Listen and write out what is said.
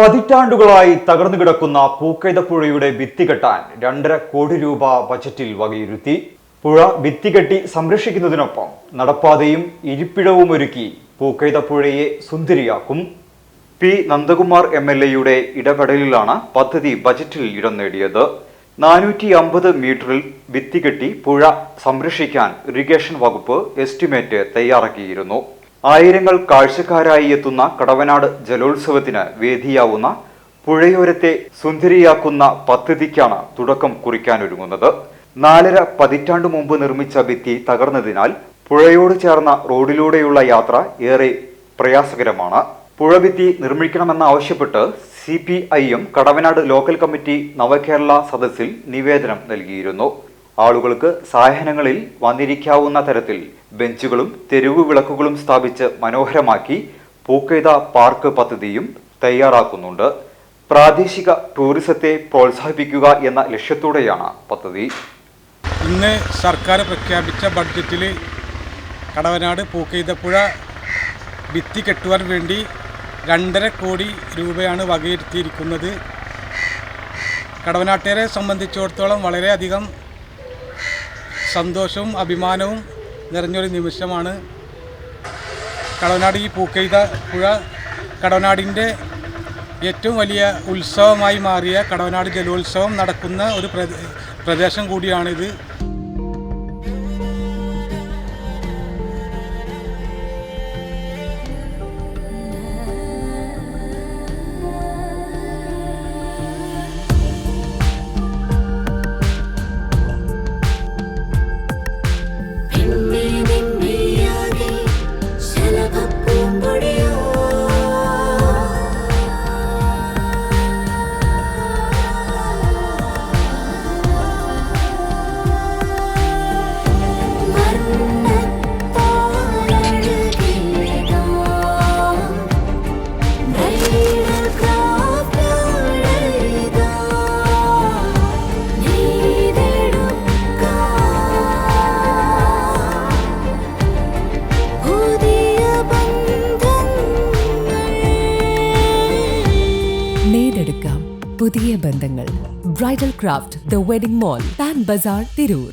പതിറ്റാണ്ടുകളായി തകർന്നു കിടക്കുന്ന പൂക്കൈതപ്പുഴയുടെ ഭിത്തി കെട്ടാൻ 2.5 കോടി രൂപ ബജറ്റിൽ വകയിരുത്തി. പുഴ ഭിത്തികെട്ടി സംരക്ഷിക്കുന്നതിനൊപ്പം നടപ്പാതയും ഇരിപ്പിടവും ഒരുക്കി പൂക്കൈതപ്പുഴയെ സുന്ദരിയാക്കും. പി നന്ദകുമാർ MLA ഇടപെടലിലാണ് പദ്ധതി ബജറ്റിൽ ഇടം നേടിയത്. 450 മീറ്ററിൽ ഭിത്തികെട്ടി പുഴ സംരക്ഷിക്കാൻ ഇറിഗേഷൻ വകുപ്പ് എസ്റ്റിമേറ്റ് തയ്യാറാക്കിയിരുന്നു. ആയിരങ്ങൾ കാഴ്ചക്കാരായി എത്തുന്ന കടവനാട് ജലോത്സവത്തിന് വേദിയാവുന്ന പുഴയോരത്തെ സുന്ദരിയാക്കുന്ന പദ്ധതിക്കാണ് തുടക്കം കുറിക്കാനൊരുങ്ങുന്നത്. 4.5 പതിറ്റാണ്ടു മുമ്പ് നിർമ്മിച്ച ഭിത്തി തകർന്നതിനാൽ പുഴയോട് ചേർന്ന റോഡിലൂടെയുള്ള യാത്ര ഏറെ പ്രയാസകരമാണ്. പുഴഭിത്തി നിർമ്മിക്കണമെന്നാവശ്യപ്പെട്ട് CPIM കടവനാട് ലോക്കൽ കമ്മിറ്റി നവകേരള സദസ്സിൽ നിവേദനം നൽകിയിരുന്നു. ആളുകൾക്ക് സായാഹ്നങ്ങളിൽ വന്നിരിക്കാവുന്ന തരത്തിൽ ബെഞ്ചുകളും തെരുവു വിളക്കുകളും സ്ഥാപിച്ച് മനോഹരമാക്കി പൂക്കൈത പാർക്ക് പദ്ധതിയും തയ്യാറാക്കുന്നുണ്ട്. പ്രാദേശിക ടൂറിസത്തെ പ്രോത്സാഹിപ്പിക്കുക എന്ന ലക്ഷ്യത്തോടെയാണ് പദ്ധതി. ഇന്ന് സർക്കാർ പ്രഖ്യാപിച്ച ബഡ്ജറ്റിൽ കടവനാട് പൂക്കൈതപ്പുഴ ഭിത്തി കെട്ടുവാൻ വേണ്ടി 2.5 കോടി രൂപയാണ് വകയിരുത്തിയിരിക്കുന്നത്. കടവനാട്ടുകാരെ സംബന്ധിച്ചിടത്തോളം വളരെയധികം സന്തോഷവും അഭിമാനവും നിറഞ്ഞൊരു നിമിഷമാണ്. കടവനാട് ഈ പൂക്കൈതപ്പുഴ കടവനാടിൻ്റെ ഏറ്റവും വലിയ ഉത്സവമായി മാറിയ കടവനാട് ജലോത്സവം നടക്കുന്ന ഒരു പ്രദേശം കൂടിയാണിത്. നേടെടുക്കാം പുതിയ ബന്ധങ്ങൾ. Bridal craft, the wedding mall, Pan Bazaar, Tirur.